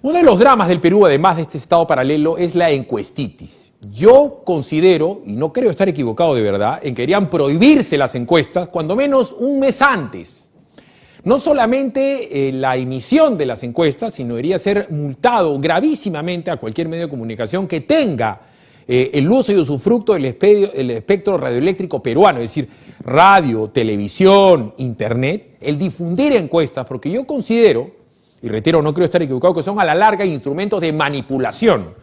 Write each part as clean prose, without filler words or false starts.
Uno de los dramas del Perú, además de este estado paralelo, es la encuestitis. Yo considero, y no creo estar equivocado de verdad, en que deberían prohibirse las encuestas cuando menos un mes antes. No solamente la emisión de las encuestas, sino debería ser multado gravísimamente a cualquier medio de comunicación que tenga el uso y usufructo del espectro radioeléctrico peruano, es decir, radio, televisión, internet, el difundir encuestas, porque yo considero, y reitero, no creo estar equivocado, que son a la larga instrumentos de manipulación.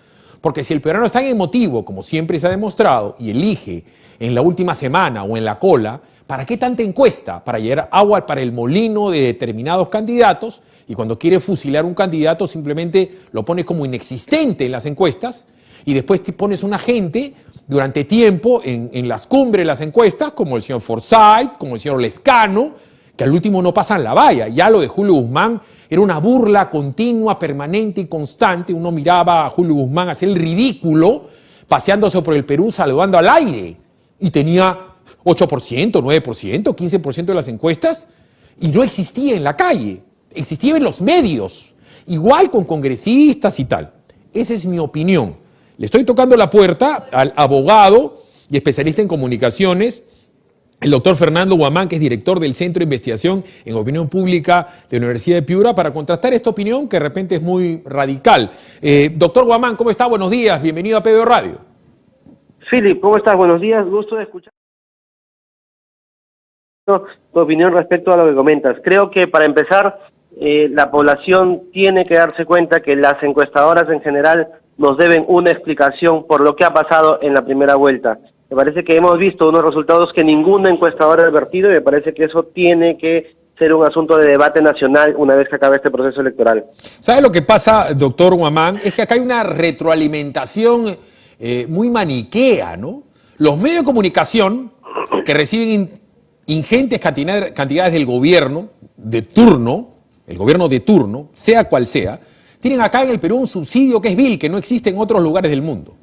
Porque si el peruano es tan emotivo, como siempre se ha demostrado, y elige en la última semana o en la cola, ¿para qué tanta encuesta? Para llevar agua para el molino de determinados candidatos, y cuando quiere fusilar un candidato simplemente lo pones como inexistente en las encuestas, y después te pones una gente durante tiempo en las cumbres de las encuestas, como el señor Forsyth, como el señor Lescano, que al último no pasan la valla. Ya lo de Julio Guzmán era una burla continua, permanente y constante. Uno miraba a Julio Guzmán hacer el ridículo, paseándose por el Perú, saludando al aire. Y tenía 8%, 9%, 15% de las encuestas. Y no existía en la calle, existía en los medios. Igual con congresistas y tal. Esa es mi opinión. Le estoy tocando la puerta al abogado y especialista en comunicaciones, el doctor Fernando Guamán, que es director del Centro de Investigación en Opinión Pública de la Universidad de Piura, para contrastar esta opinión que de repente es muy radical. Doctor Guamán, ¿cómo está? Buenos días, bienvenido a PBO Radio. Philip, ¿cómo estás? Buenos días, gusto de escuchar tu opinión respecto a lo que comentas. Creo que para empezar, la población tiene que darse cuenta que las encuestadoras en general nos deben una explicación por lo que ha pasado en la primera vuelta. Me parece que hemos visto unos resultados que ninguna encuestadora ha advertido y me parece que eso tiene que ser un asunto de debate nacional una vez que acabe este proceso electoral. ¿Sabe lo que pasa, doctor Guamán? Es que acá hay una retroalimentación muy maniquea, ¿no? Los medios de comunicación que reciben ingentes cantidades del gobierno de turno, el gobierno de turno, sea cual sea, tienen acá en el Perú un subsidio que es vil, que no existe en otros lugares del mundo.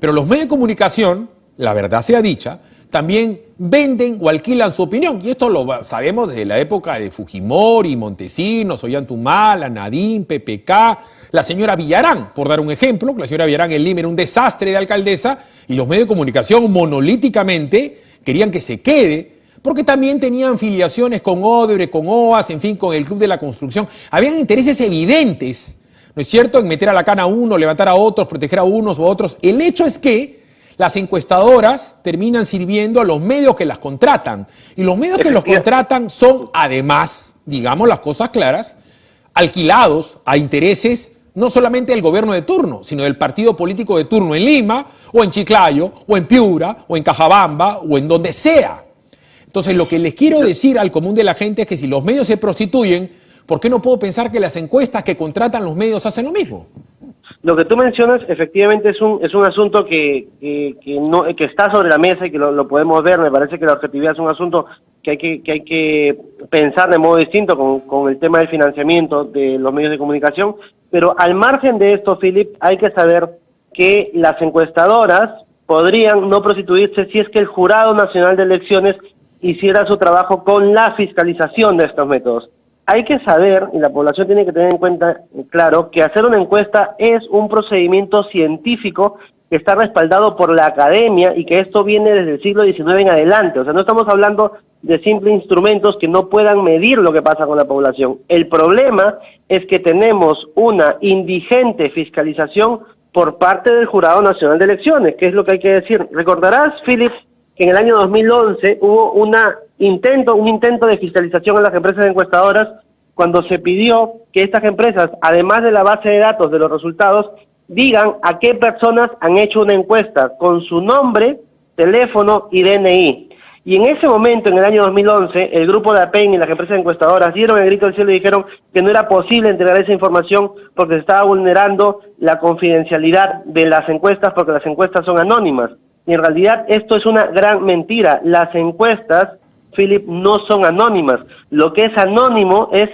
Pero los medios de comunicación, la verdad sea dicha, también venden o alquilan su opinión. Y esto lo sabemos desde la época de Fujimori, Montesinos, Ollantumala, Nadine, PPK, la señora Villarán, por dar un ejemplo. La señora Villarán en Lima era un desastre de alcaldesa y los medios de comunicación monolíticamente querían que se quede, porque también tenían filiaciones con Odebrecht, con OAS, en fin, con el Club de la Construcción. Habían intereses evidentes, ¿no es cierto?, en meter a la cana a uno, levantar a otros, proteger a unos u otros. El hecho es que las encuestadoras terminan sirviendo a los medios que las contratan. Y los medios que los contratan son, además, digamos las cosas claras, alquilados a intereses no solamente del gobierno de turno, sino del partido político de turno en Lima, o en Chiclayo, o en Piura, o en Cajabamba, o en donde sea. Entonces, lo que les quiero decir al común de la gente es que si los medios se prostituyen, ¿por qué no puedo pensar que las encuestas que contratan los medios hacen lo mismo? Lo que tú mencionas efectivamente es un asunto que está sobre la mesa y que lo podemos ver. Me parece que la objetividad es un asunto que hay que pensar de modo distinto con el tema del financiamiento de los medios de comunicación. Pero al margen de esto, Philip, hay que saber que las encuestadoras podrían no prostituirse si es que el Jurado Nacional de Elecciones hiciera su trabajo con la fiscalización de estos métodos. Hay que saber, y la población tiene que tener en cuenta, claro, que hacer una encuesta es un procedimiento científico que está respaldado por la academia y que esto viene desde el siglo XIX en adelante. O sea, no estamos hablando de simples instrumentos que no puedan medir lo que pasa con la población. El problema es que tenemos una indigente fiscalización por parte del Jurado Nacional de Elecciones, que es lo que hay que decir. Recordarás, Philip, que en el año 2011 hubo un intento de fiscalización a las empresas encuestadoras cuando se pidió que estas empresas, además de la base de datos de los resultados, digan a qué personas han hecho una encuesta con su nombre, teléfono y DNI. Y en ese momento, en el año 2011, el grupo de APEN y las empresas encuestadoras dieron el grito al cielo y dijeron que no era posible entregar esa información porque se estaba vulnerando la confidencialidad de las encuestas, porque las encuestas son anónimas. Y en realidad esto es una gran mentira. Las encuestas, Philip, no son anónimas. Lo que es anónimo es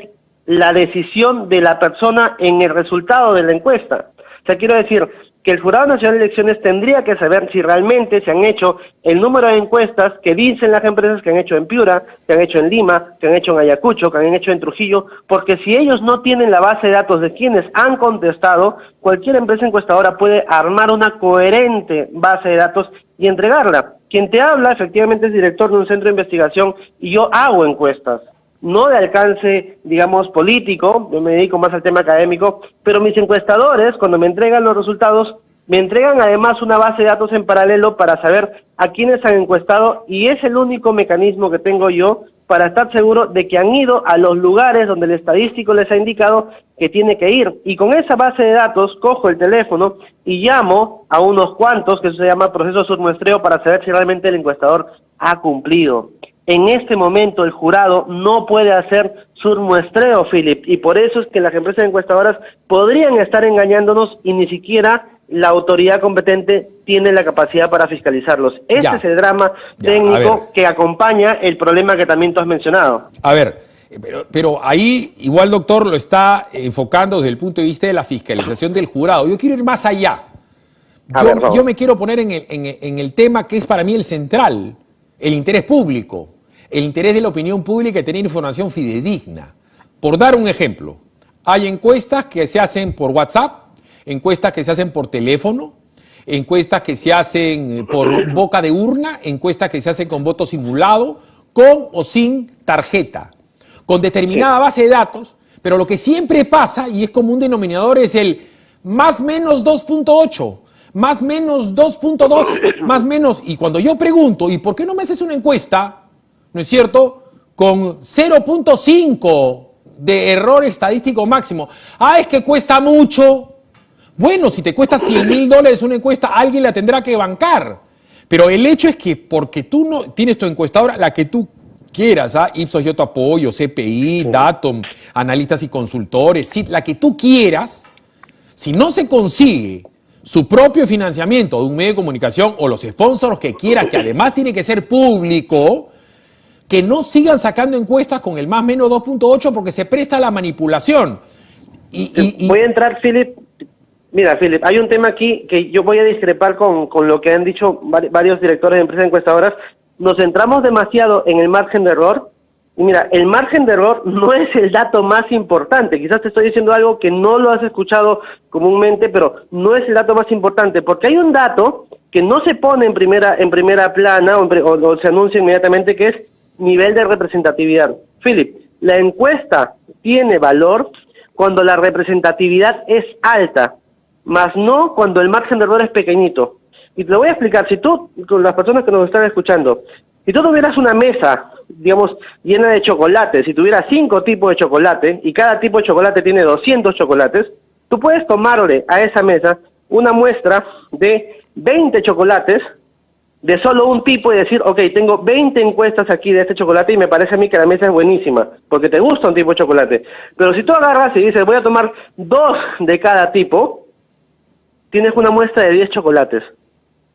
la decisión de la persona en el resultado de la encuesta. O sea, quiero decir, que el Jurado Nacional de Elecciones tendría que saber si realmente se han hecho el número de encuestas que dicen las empresas que han hecho en Piura, que han hecho en Lima, que han hecho en Ayacucho, que han hecho en Trujillo, porque si ellos no tienen la base de datos de quienes han contestado, cualquier empresa encuestadora puede armar una coherente base de datos y entregarla. Quien te habla efectivamente es director de un centro de investigación y yo hago encuestas. No de alcance, digamos, político, yo me dedico más al tema académico, pero mis encuestadores, cuando me entregan los resultados, me entregan además una base de datos en paralelo para saber a quiénes han encuestado y es el único mecanismo que tengo yo para estar seguro de que han ido a los lugares donde el estadístico les ha indicado que tiene que ir. Y con esa base de datos cojo el teléfono y llamo a unos cuantos, que eso se llama proceso surmuestreo, para saber si realmente el encuestador ha cumplido. En este momento el jurado no puede hacer surmuestreo, Philip, y por eso es que las empresas encuestadoras podrían estar engañándonos y ni siquiera la autoridad competente tiene la capacidad para fiscalizarlos. Ese es el drama técnico que acompaña el problema que también tú has mencionado. A ver, pero ahí igual, doctor, lo está enfocando desde el punto de vista de la fiscalización del jurado. Yo quiero ir más allá. Yo me quiero poner en el tema que es para mí el central, el interés público, el interés de la opinión pública de tener información fidedigna. Por dar un ejemplo, hay encuestas que se hacen por WhatsApp, encuestas que se hacen por teléfono, encuestas que se hacen por boca de urna, encuestas que se hacen con voto simulado, con o sin tarjeta, con determinada base de datos, pero lo que siempre pasa, y es como un denominador, es el más menos 2.8, más menos 2.2, más menos, y cuando yo pregunto, ¿y por qué no me haces una encuesta, no es cierto, con 0.5 de error estadístico máximo? Ah, es que cuesta mucho. Bueno, si te cuesta $100,000 una encuesta, alguien la tendrá que bancar. Pero el hecho es que porque tú no tienes tu encuestadora, la que tú quieras, Ipsos Yo Te Apoyo, CPI, Datum, analistas y consultores, sí, la que tú quieras, si no se consigue su propio financiamiento de un medio de comunicación o los sponsors que quiera, que además tiene que ser público, que no sigan sacando encuestas con el más menos 2.8 porque se presta a la manipulación. Voy a entrar, Philip. Mira, Philip, hay un tema aquí que yo voy a discrepar con lo que han dicho varios directores de empresas encuestadoras. Nos centramos demasiado en el margen de error. Y mira, el margen de error no es el dato más importante. Quizás te estoy diciendo algo que no lo has escuchado comúnmente, pero no es el dato más importante, porque hay un dato que no se pone en primera plana o se anuncia inmediatamente, que es nivel de representatividad. Philip, la encuesta tiene valor cuando la representatividad es alta, más no cuando el margen de error es pequeñito. Y te lo voy a explicar. Si tú, con las personas que nos están escuchando, si tú tuvieras una mesa, digamos, llena de chocolates, si tuvieras 5 tipos de chocolate, y cada tipo de chocolate tiene 200 chocolates, tú puedes tomarle a esa mesa una muestra de 20 chocolates de solo un tipo y decir, ok, tengo 20 encuestas aquí de este chocolate y me parece a mí que la mesa es buenísima, porque te gusta un tipo de chocolate. Pero si tú agarras y dices, voy a tomar 2 de cada tipo, tienes una muestra de 10 chocolates.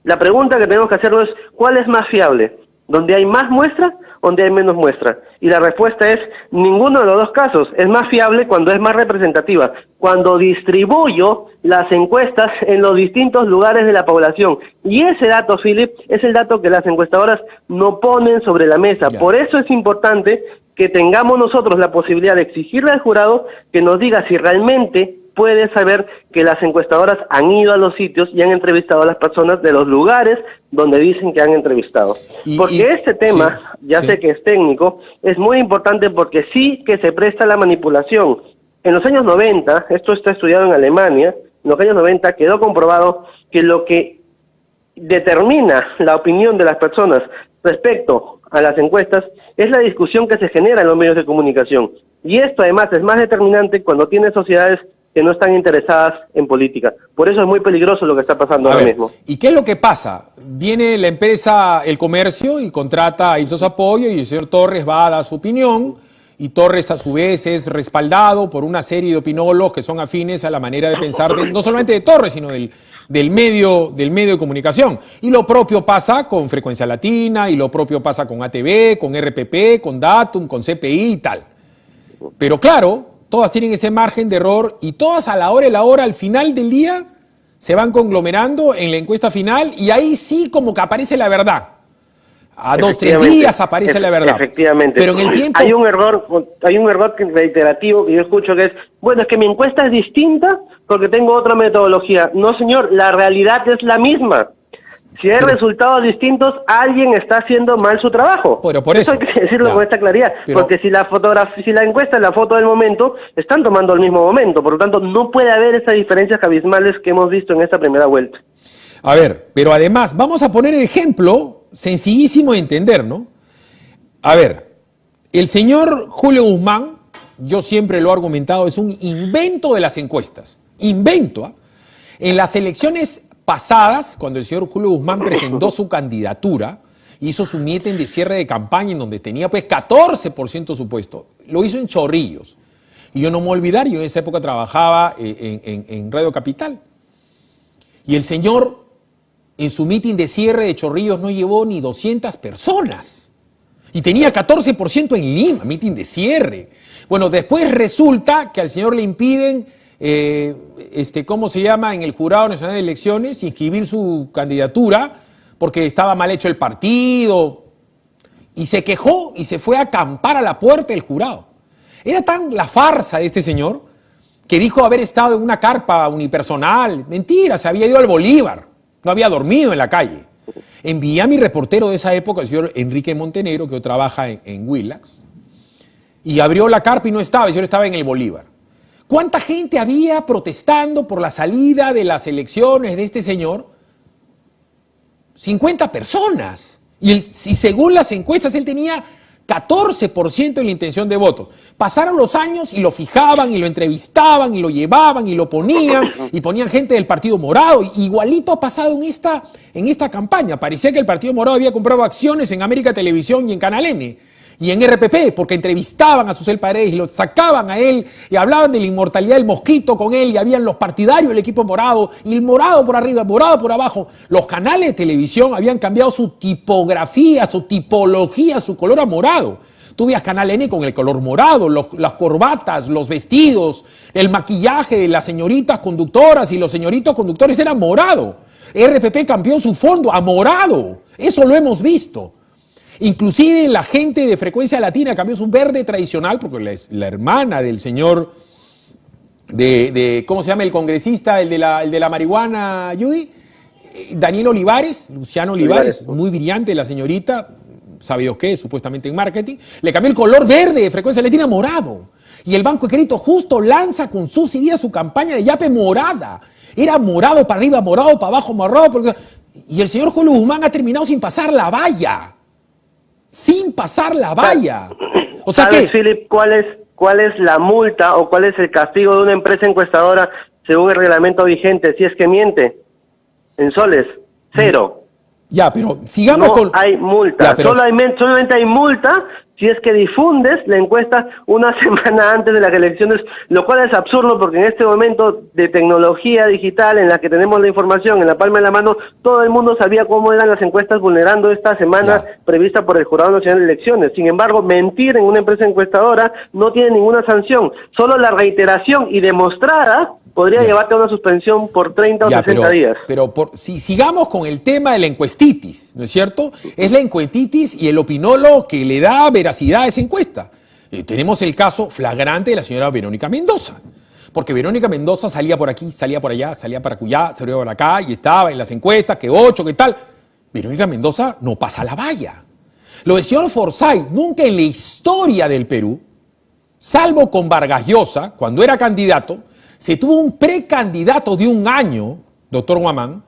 La pregunta que tenemos que hacernos es, ¿cuál es más fiable? ¿Donde hay más muestras o donde hay menos muestras? Y la respuesta es, ninguno de los dos casos. Es más fiable cuando es más representativa, cuando distribuyo las encuestas en los distintos lugares de la población. Y ese dato, Philip, es el dato que las encuestadoras no ponen sobre la mesa. Por eso es importante que tengamos nosotros la posibilidad de exigirle al jurado que nos diga si realmente puede saber que las encuestadoras han ido a los sitios y han entrevistado a las personas de los lugares donde dicen que han entrevistado. Porque este tema, sé que es técnico, es muy importante porque sí que se presta a la manipulación. En los años 90, esto está estudiado en Alemania, en los años 90 quedó comprobado que lo que determina la opinión de las personas respecto a las encuestas es la discusión que se genera en los medios de comunicación. Y esto además es más determinante cuando tiene sociedades que no están interesadas en política. Por eso es muy peligroso lo que está pasando ahora mismo. ¿Y qué es lo que pasa? Viene la empresa El Comercio y contrata a Ipsos Apoyo y el señor Torres va a dar su opinión y Torres a su vez es respaldado por una serie de opinólogos que son afines a la manera de pensar no solamente de Torres, sino del medio de comunicación. Y lo propio pasa con Frecuencia Latina, y lo propio pasa con ATV, con RPP, con Datum, con CPI y tal. Pero claro, todas tienen ese margen de error y todas a la hora, al final del día, se van conglomerando en la encuesta final y ahí sí como que aparece la verdad. A 2-3 días aparece la verdad. Efectivamente. Pero en el tiempo... Hay un error reiterativo que yo escucho que es, bueno, es que mi encuesta es distinta porque tengo otra metodología. No, señor, la realidad es la misma. Si hay resultados distintos, alguien está haciendo mal su trabajo. Pero por eso hay que decirlo con esta claridad. Porque si la encuesta es la foto del momento, están tomando el mismo momento. Por lo tanto, no puede haber esas diferencias abismales que hemos visto en esta primera vuelta. A ver, pero además, vamos a poner el ejemplo sencillísimo de entender, ¿no? A ver, el señor Julio Guzmán, yo siempre lo he argumentado, es un invento de las encuestas. Invento, ¿eh? En las elecciones pasadas, cuando el señor Julio Guzmán presentó su candidatura, hizo su mitin de cierre de campaña en donde tenía pues 14% su puesto. Lo hizo en Chorrillos. Y yo no me voy a olvidar, yo en esa época trabajaba en Radio Capital. Y el señor, en su mitin de cierre de Chorrillos, no llevó ni 200 personas. Y tenía 14% en Lima, mitin de cierre. Bueno, después resulta que al señor le impiden, ¿cómo se llama?, en el Jurado Nacional de Elecciones, inscribir su candidatura porque estaba mal hecho el partido. Y se quejó y se fue a acampar a la puerta del jurado. Era tan la farsa de este señor que dijo haber estado en una carpa unipersonal. Mentira, se había ido al Bolívar. No había dormido en la calle. Envié a mi reportero de esa época, el señor Enrique Montenegro, que hoy trabaja en Willax, y abrió la carpa y no estaba, el señor estaba en el Bolívar. ¿Cuánta gente había protestando por la salida de las elecciones de este señor? 50 personas. Y según las encuestas, él tenía 14% en la intención de votos. Pasaron los años y lo fijaban y lo entrevistaban y lo llevaban y lo ponían y ponían gente del Partido Morado. Igualito ha pasado en esta campaña. Parecía que el Partido Morado había comprado acciones en América Televisión y en Canal N y en RPP porque entrevistaban a Susel Paredes y lo sacaban a él y hablaban de la inmortalidad del mosquito con él y habían los partidarios del equipo morado y el morado por arriba, el morado por abajo. Los canales de televisión habían cambiado su tipografía, su tipología, su color a morado. Tú veías Canal N con el color morado, las corbatas, los vestidos, el maquillaje de las señoritas conductoras y los señoritos conductores eran morado. RPP cambió su fondo a morado. Eso lo hemos visto. Inclusive la gente de Frecuencia Latina cambió su verde tradicional, porque la hermana del señor ¿cómo se llama el congresista? El de la marihuana, Judy, Daniel Olivares, Luciano Olivares, muy brillante la señorita, sabe Dios qué, supuestamente en marketing, le cambió el color verde de Frecuencia Latina a morado. Y el Banco de Crédito justo lanza con sus ideas su campaña de yape morada. Era morado para arriba, morado para abajo, morado. Y el señor Julio Guzmán ha terminado sin pasar la valla. Sin pasar la valla. O sea ¿sabes, Philip, cuál es la multa o cuál es el castigo de una empresa encuestadora según el reglamento vigente si es que miente? En soles, 0. Ya, pero sigamos no hay multa. Ya, pero... solamente hay multa si es que difundes la encuesta una semana antes de las elecciones, lo cual es absurdo porque en este momento de tecnología digital en la que tenemos la información en la palma de la mano, todo el mundo sabía cómo eran las encuestas vulnerando esta semana prevista por el Jurado Nacional de Elecciones. Sin embargo, mentir en una empresa encuestadora no tiene ninguna sanción. Solo la reiteración y demostrada podría llevarte a una suspensión por 30 o 60 días. Pero si sigamos con el tema de la encuestitis, ¿no es cierto? Es la encuestitis y el opinólogo que le da veracidad a esa encuesta. Tenemos el caso flagrante de la señora Verónica Mendoza. Porque Verónica Mendoza salía por aquí, salía por allá, salía para acullá, salía por acá y estaba en las encuestas, que 8, que tal. Verónica Mendoza no pasa la valla. Lo del señor Forsyth, nunca en la historia del Perú, salvo con Vargas Llosa, cuando era candidato, se tuvo un precandidato de un año, doctor Guamán,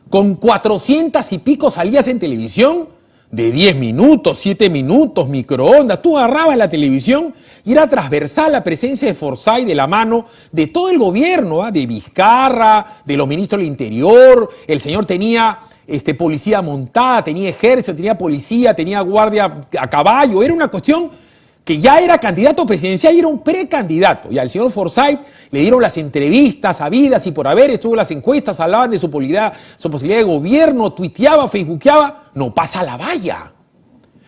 con 400 y pico salidas en televisión, de 10 minutos, 7 minutos, microondas. Tú agarrabas la televisión y era transversal la presencia de Forsyth de la mano de todo el gobierno, de Vizcarra, de los ministros del Interior. El señor tenía policía montada, tenía ejército, tenía policía, tenía guardia a caballo. Era una cuestión que ya era candidato presidencial y era un precandidato. Y al señor Forsyth le dieron las entrevistas habidas y por haber, estuvo las encuestas, hablaban de su posibilidad de gobierno, tuiteaba, facebookeaba, no pasa la valla.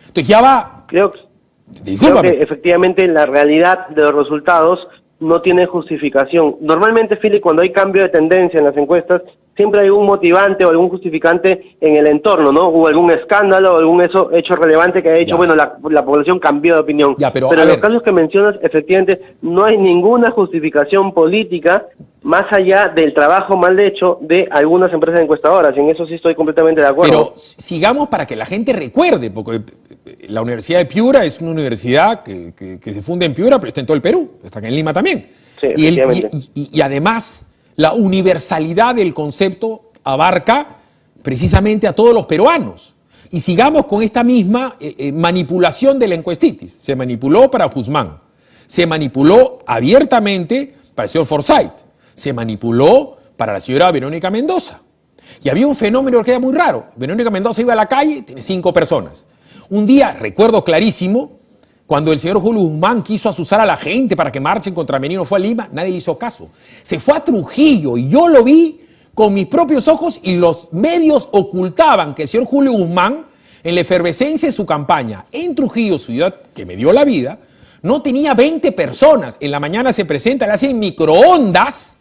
Entonces ya va... Creo que efectivamente la realidad de los resultados no tiene justificación. Normalmente, Philip, cuando hay cambio de tendencia en las encuestas, siempre hay un motivante o algún justificante en el entorno, ¿no? O algún escándalo o algún hecho relevante que haya hecho, bueno, la población cambió de opinión. Pero en los casos que mencionas, efectivamente, no hay ninguna justificación política más allá del trabajo mal hecho de algunas empresas encuestadoras, y en eso sí estoy completamente de acuerdo. Pero sigamos para que la gente recuerde, porque la Universidad de Piura es una universidad que se funda en Piura, pero está en todo el Perú, está acá en Lima también. Sí, y además, la universalidad del concepto abarca precisamente a todos los peruanos. Y sigamos con esta misma manipulación de la encuestitis. Se manipuló para Guzmán, se manipuló abiertamente para el señor Forsyth, se manipuló para la señora Verónica Mendoza. Y había un fenómeno que era muy raro. Verónica Mendoza iba a la calle, tiene 5 personas. Un día, recuerdo clarísimo, cuando el señor Julio Guzmán quiso asusar a la gente para que marchen contra Menino, fue a Lima, nadie le hizo caso. Se fue a Trujillo y yo lo vi con mis propios ojos y los medios ocultaban que el señor Julio Guzmán, en la efervescencia de su campaña en Trujillo, ciudad que me dio la vida, no tenía 20 personas. En la mañana se presenta, le hacen microondas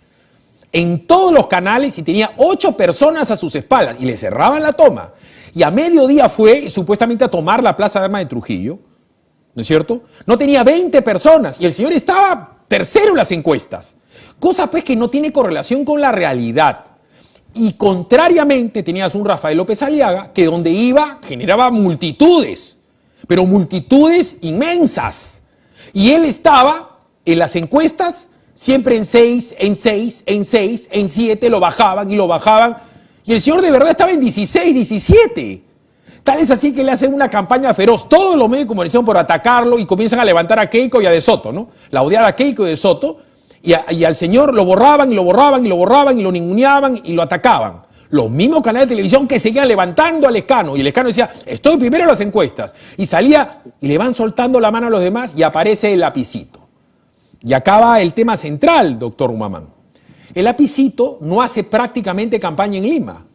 en todos los canales y tenía 8 personas a sus espaldas y le cerraban la toma. Y a mediodía fue supuestamente a tomar la Plaza de Armas de Trujillo, ¿no es cierto? No tenía 20 personas y el señor estaba tercero en las encuestas. Cosa pues que no tiene correlación con la realidad. Y contrariamente tenías un Rafael López Aliaga que donde iba generaba multitudes, pero multitudes inmensas. Y él estaba en las encuestas siempre en 6, en 6, en 6, en 7, lo bajaban y lo bajaban. Y el señor de verdad estaba en 16, 17. Tal es así que le hacen una campaña feroz. Todos los medios de comunicación por atacarlo y comienzan a levantar a Keiko y a De Soto, ¿no? La odiada Keiko y De Soto. Y al señor lo borraban y lo borraban y lo borraban y lo ninguneaban y lo atacaban. Los mismos canales de televisión que seguían levantando al Lescano. Y el Lescano decía, estoy primero en las encuestas. Y salía y le van soltando la mano a los demás y aparece el lapicito. Y acaba el tema central, doctor Humamán. El lapicito no hace prácticamente campaña en Lima.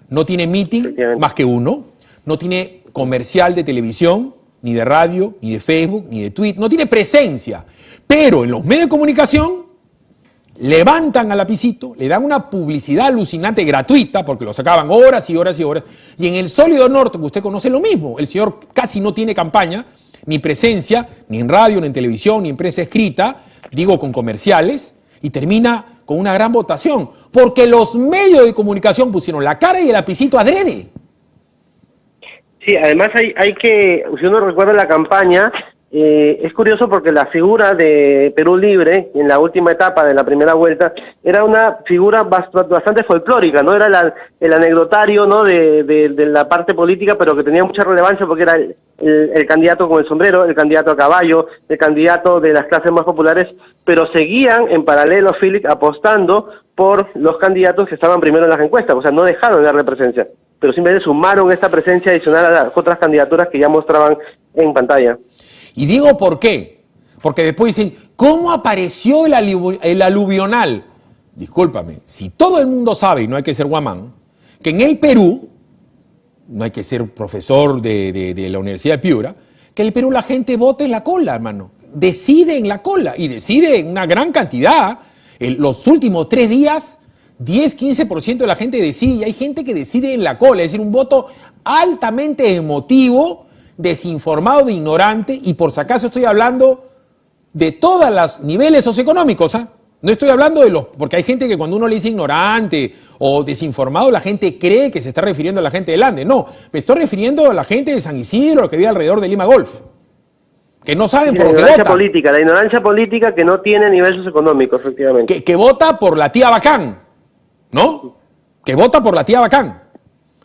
No tiene meeting más que uno. No tiene comercial de televisión, ni de radio, ni de Facebook, ni de Twitter. No tiene presencia. Pero en los medios de comunicación levantan al lapicito, le dan una publicidad alucinante gratuita, porque lo sacaban horas y horas y horas. Y en el Sólido Norte, que usted conoce, lo mismo. El señor casi no tiene campaña, ni presencia, ni en radio, ni en televisión, ni en prensa escrita, digo con comerciales, y termina con una gran votación. Porque los medios de comunicación pusieron la cara y el lapicito adrede. Sí, además hay que, si uno recuerda la campaña, es curioso porque la figura de Perú Libre, en la última etapa de la primera vuelta, era una figura bastante folclórica, ¿no? Era el anecdotario, ¿no? de la parte política, pero que tenía mucha relevancia porque era el candidato con el sombrero, el candidato a caballo, el candidato de las clases más populares, pero seguían en paralelo, Philip, apostando por los candidatos que estaban primero en las encuestas, o sea, no dejaron de darle presencia, pero simplemente sumaron esta presencia adicional a las otras candidaturas que ya mostraban en pantalla. Y digo por qué, porque después dicen, ¿cómo apareció el aluvional? Discúlpame, si todo el mundo sabe, y no hay que ser guamán, que en el Perú, no hay que ser profesor de la Universidad de Piura, que en el Perú la gente vota en la cola, hermano, decide en la cola, y decide en una gran cantidad. Los últimos 3 días, 10-15% de la gente decide, y hay gente que decide en la cola, es decir, un voto altamente emotivo, desinformado, de ignorante, y por si acaso estoy hablando de todos los niveles socioeconómicos, ¿ah? No estoy hablando de los, porque hay gente que cuando uno le dice ignorante o desinformado, la gente cree que se está refiriendo a la gente del Ande. No, me estoy refiriendo a la gente de San Isidro que vive alrededor de Lima Golf, que no saben por lo que vota. La ignorancia política que no tiene nivel socioeconómico, efectivamente. Que vota por la tía Bacán, ¿no? Que vota por la tía Bacán,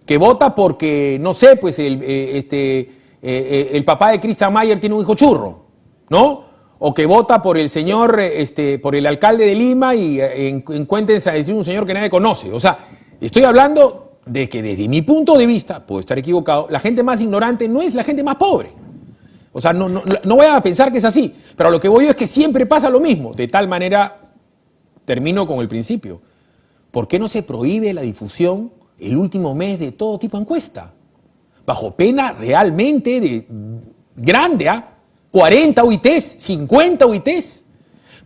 que vota porque, no sé, pues el papá de Christian Mayer tiene un hijo churro, ¿no? O que vota por el señor, por el alcalde de Lima y encuéntrense a decir un señor que nadie conoce. O sea, estoy hablando de que desde mi punto de vista, puedo estar equivocado, la gente más ignorante no es la gente más pobre. O sea, no voy a pensar que es así, pero a lo que voy yo es que siempre pasa lo mismo. De tal manera, termino con el principio. ¿Por qué no se prohíbe la difusión el último mes de todo tipo de encuesta? Bajo pena realmente grande, ¿ah? 40 UITs, 50 UITs.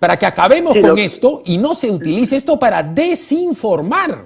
para que acabemos Sí, con esto y no se utilice esto para desinformar.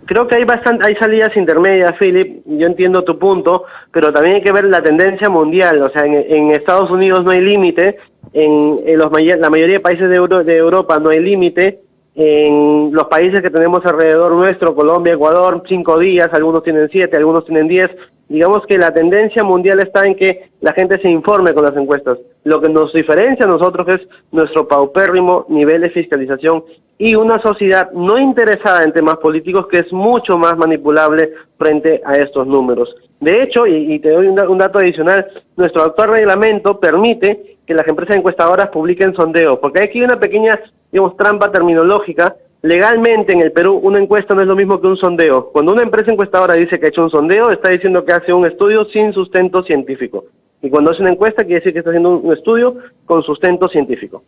Creo que hay salidas intermedias, Philip, yo entiendo tu punto, pero también hay que ver la tendencia mundial. O sea, en Estados Unidos no hay límite, la mayoría de países de Europa no hay límite, en los países que tenemos alrededor nuestro, Colombia, Ecuador, 5 días, algunos tienen 7, algunos tienen 10. Digamos que la tendencia mundial está en que la gente se informe con las encuestas. Lo que nos diferencia a nosotros es nuestro paupérrimo nivel de fiscalización y una sociedad no interesada en temas políticos que es mucho más manipulable frente a estos números. De hecho, y te doy un dato adicional, nuestro actual reglamento permite que las empresas encuestadoras publiquen sondeos, porque aquí hay una pequeña, digamos, trampa terminológica. Legalmente en el Perú una encuesta no es lo mismo que un sondeo. Cuando una empresa encuestadora dice que ha hecho un sondeo, está diciendo que hace un estudio sin sustento científico. Y cuando hace una encuesta quiere decir que está haciendo un estudio con sustento científico.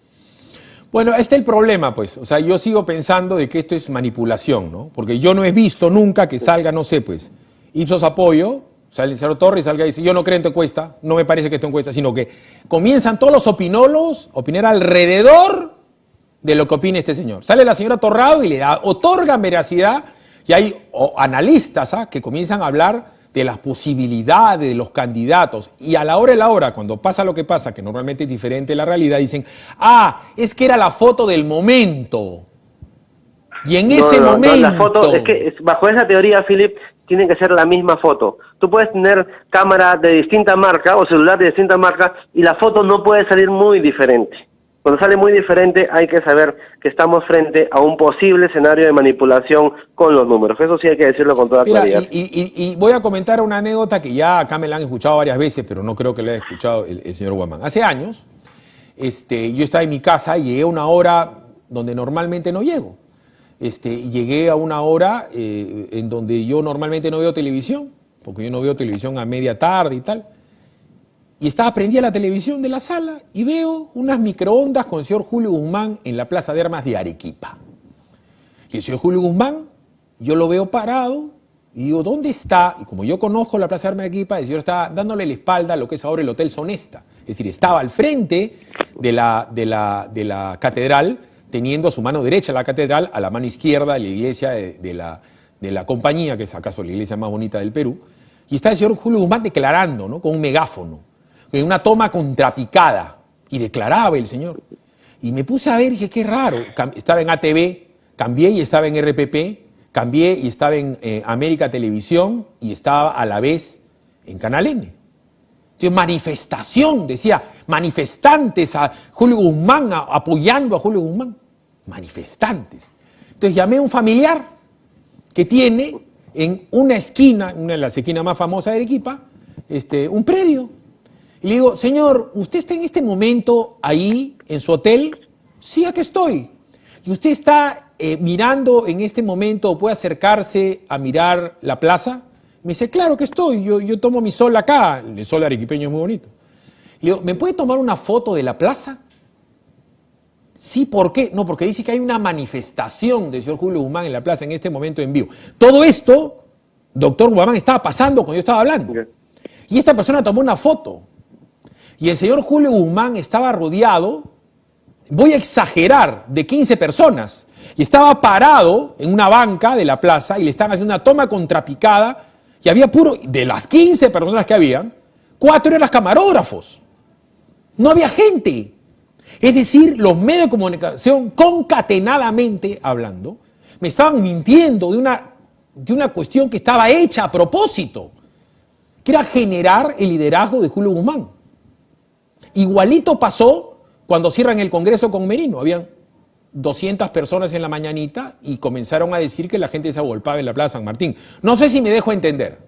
Bueno, este es el problema, pues. O sea, yo sigo pensando de que esto es manipulación, ¿no? Porque yo no he visto nunca que salga, no sé, pues, Ipsos Apoyo, sale el señor Torres, salga y dice, yo no creo en tu encuesta, no me parece que tu encuesta, sino que comienzan todos los opinólogos a opinar alrededor de lo que opina este señor. Sale la señora Torrado y le otorgan veracidad, y hay analistas que comienzan a hablar de las posibilidades de los candidatos, y a la hora de la hora, cuando pasa lo que pasa, que normalmente es diferente de la realidad, dicen, es que era la foto del momento. Y en ese momento... la foto, es que bajo esa teoría, Philip, tiene que ser la misma foto. Tú puedes tener cámara de distinta marca o celular de distinta marca y la foto no puede salir muy diferente. Cuando sale muy diferente hay que saber que estamos frente a un posible escenario de manipulación con los números. Eso sí hay que decirlo con toda claridad. Y voy a comentar una anécdota que ya acá me la han escuchado varias veces, pero no creo que la haya escuchado el señor Guamán. Hace años, yo estaba en mi casa y llegué a una hora donde normalmente no llego. Llegué a una hora en donde yo normalmente no veo televisión, porque yo no veo televisión a media tarde y tal. Y prendida la televisión de la sala y veo unas microondas con el señor Julio Guzmán en la Plaza de Armas de Arequipa. Y el señor Julio Guzmán, yo lo veo parado y digo, ¿dónde está? Y como yo conozco la Plaza de Armas de Arequipa, el señor está dándole la espalda a lo que es ahora el Hotel Sonesta. Es decir, estaba al frente de la catedral, teniendo a su mano derecha la catedral, a la mano izquierda de la iglesia de la compañía, que es acaso la iglesia más bonita del Perú. Y está el señor Julio Guzmán declarando, ¿no?, con un megáfono, en una toma contrapicada, y declaraba el señor. Y me puse a ver y dije, qué raro. Estaba en ATV, cambié y estaba en RPP, cambié y estaba en América Televisión y estaba a la vez en Canal N. Entonces, manifestación, decía, manifestantes a Julio Guzmán, apoyando a Julio Guzmán. Manifestantes. Entonces llamé a un familiar que tiene en una esquina, una de las esquinas más famosas de Arequipa, un predio. Y le digo, señor, ¿usted está en este momento ahí, en su hotel? Sí, aquí estoy. ¿Y usted está mirando en este momento o puede acercarse a mirar la plaza? Me dice, claro que estoy, yo tomo mi sol acá, el sol arequipeño es muy bonito. Le digo, ¿me puede tomar una foto de la plaza? Sí, ¿por qué? No, porque dice que hay una manifestación del señor Julio Guzmán en la plaza en este momento en vivo. Todo esto, doctor Guzmán, estaba pasando cuando yo estaba hablando. Y esta persona tomó una foto. Y el señor Julio Guzmán estaba rodeado, voy a exagerar, de 15 personas. Y estaba parado en una banca de la plaza y le estaban haciendo una toma contrapicada. Y había de las 15 personas que habían, 4 eran camarógrafos. No había gente. Es decir, los medios de comunicación, concatenadamente hablando, me estaban mintiendo de una cuestión que estaba hecha a propósito, que era generar el liderazgo de Julio Guzmán. Igualito pasó cuando cierran el Congreso con Merino. Habían 200 personas en la mañanita y comenzaron a decir que la gente se agolpaba en la Plaza San Martín. No sé si me dejo entender.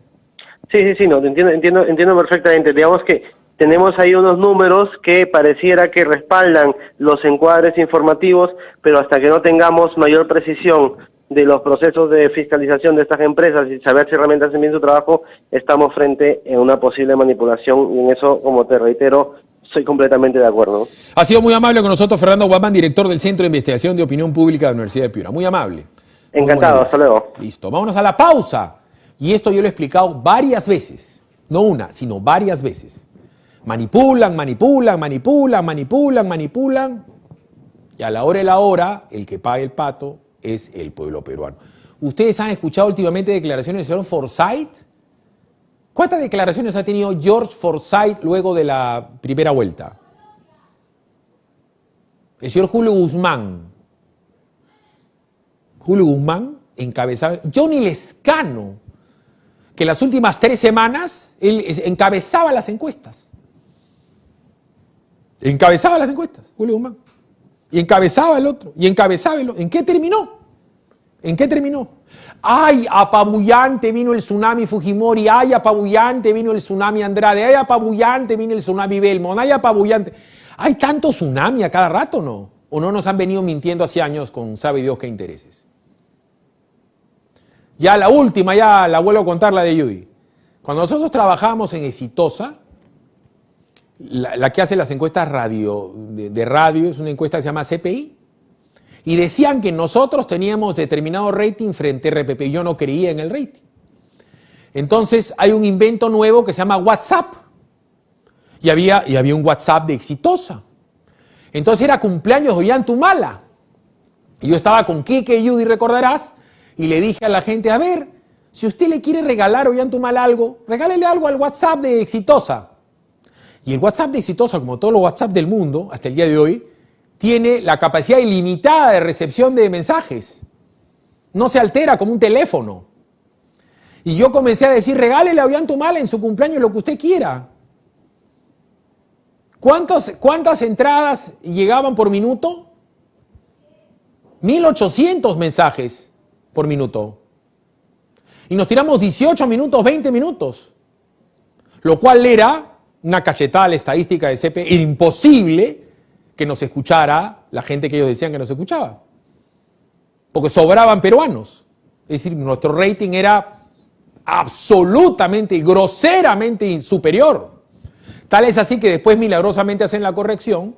Sí, no, entiendo perfectamente. Digamos que tenemos ahí unos números que pareciera que respaldan los encuadres informativos, pero hasta que no tengamos mayor precisión de los procesos de fiscalización de estas empresas y saber si realmente hacen bien su trabajo, estamos frente a una posible manipulación y en eso, como te reitero, soy completamente de acuerdo. Ha sido muy amable con nosotros Fernando Guamán, director del Centro de Investigación de Opinión Pública de la Universidad de Piura. Muy amable. Encantado, hasta luego. Listo, vámonos a la pausa. Y esto yo lo he explicado varias veces, no una, sino varias veces. Manipulan, manipulan, manipulan, manipulan, manipulan. Y a la hora de la hora, el que paga el pato es el pueblo peruano. ¿Ustedes han escuchado últimamente declaraciones del señor Forsyth? ¿Cuántas declaraciones ha tenido George Forsyth luego de la primera vuelta? El señor Julio Guzmán. Julio Guzmán encabezaba. Johnny Lescano, que las últimas 3 semanas él encabezaba las encuestas. Encabezaba las encuestas, Julio Guzmán. Y encabezaba el otro, y encabezaba el otro. ¿En qué terminó? ¿En qué terminó? ¡Ay, apabullante vino el tsunami Fujimori! ¡Ay, apabullante vino el tsunami Andrade! ¡Ay, apabullante vino el tsunami Belmont! ¡Ay, apabullante! ¿Hay tanto tsunami a cada rato o no? ¿O no nos han venido mintiendo hace años con sabe Dios qué intereses? Ya la última, ya la vuelvo a contar, la de Judy. Cuando nosotros trabajábamos en Exitosa, la que hace las encuestas de radio, es una encuesta que se llama CPI, y decían que nosotros teníamos determinado rating frente a RPP. Yo no creía en el rating. Entonces hay un invento nuevo que se llama WhatsApp. Y había un WhatsApp de Exitosa. Entonces era cumpleaños de Ollantumala. Y yo estaba con Quique y Judy, recordarás, y le dije a la gente, a ver, si usted le quiere regalar a Ollantumala algo, regálele algo al WhatsApp de Exitosa. Y el WhatsApp de Exitosa, como todos los WhatsApp del mundo, hasta el día de hoy, tiene la capacidad ilimitada de recepción de mensajes. No se altera como un teléfono. Y yo comencé a decir, regálele a Ollantumala en su cumpleaños lo que usted quiera. ¿Cuántas entradas llegaban por minuto? 1.800 mensajes por minuto. Y nos tiramos 18 minutos, 20 minutos. Lo cual era una cachetada a la estadística de CP. Era imposible que nos escuchara la gente que ellos decían que nos escuchaba. Porque sobraban peruanos. Es decir, nuestro rating era absolutamente y groseramente superior. Tal es así que después milagrosamente hacen la corrección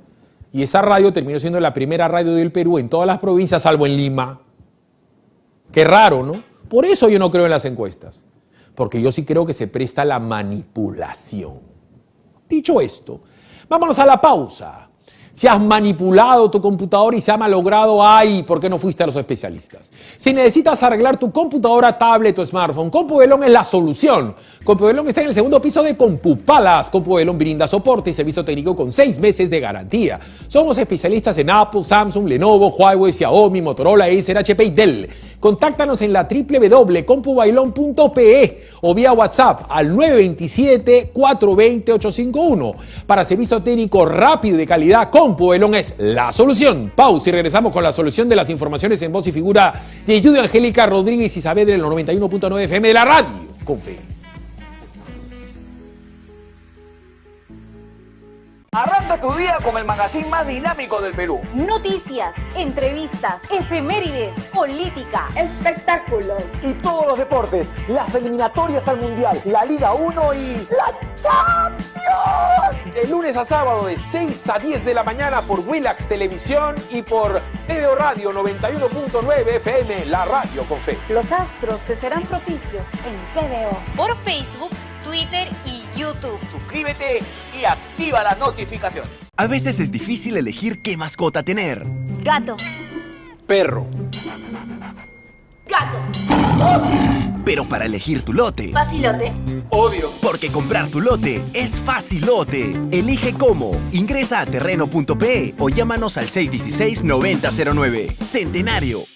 y esa radio terminó siendo la primera radio del Perú en todas las provincias, salvo en Lima. Qué raro, ¿no? Por eso yo no creo en las encuestas. Porque yo sí creo que se presta a la manipulación. Dicho esto, vámonos a la pausa. Si has manipulado tu computadora y se ha malogrado, ¡ay! ¿Por qué no fuiste a los especialistas? Si necesitas arreglar tu computadora, tablet o smartphone, CompuVelón es la solución. CompuVelón está en el segundo piso de CompuPalas. CompuVelón brinda soporte y servicio técnico con 6 meses de garantía. Somos especialistas en Apple, Samsung, Lenovo, Huawei, Xiaomi, Motorola, Acer, HP y Dell. Contáctanos en la www.compubailon.pe o vía WhatsApp al 927-420-851. Para servicio técnico rápido y de calidad, CompuVelón es la solución. Pausa y regresamos con la solución de las informaciones en voz y figura de Judy Angélica Rodríguez y Saavedra en el 91.9 FM de la radio con fe. Arranca tu día con el magazine más dinámico del Perú. Noticias, entrevistas, efemérides, política, espectáculos y todos los deportes, las eliminatorias al Mundial, la Liga 1 y la Champions. De lunes a sábado de 6 a 10 de la mañana por Willax Televisión y por TVO Radio 91.9 FM, la radio con fe. Los astros te serán propicios en TVO. Por Facebook, Twitter y YouTube. Suscríbete y activa las notificaciones. A veces es difícil elegir qué mascota tener. Gato. Perro. Gato. Pero para elegir tu lote, Facilote. Obvio. porque comprar tu lote es facilote. Elige cómo. Ingresa a terreno.pe o llámanos al 616-9009. Centenario.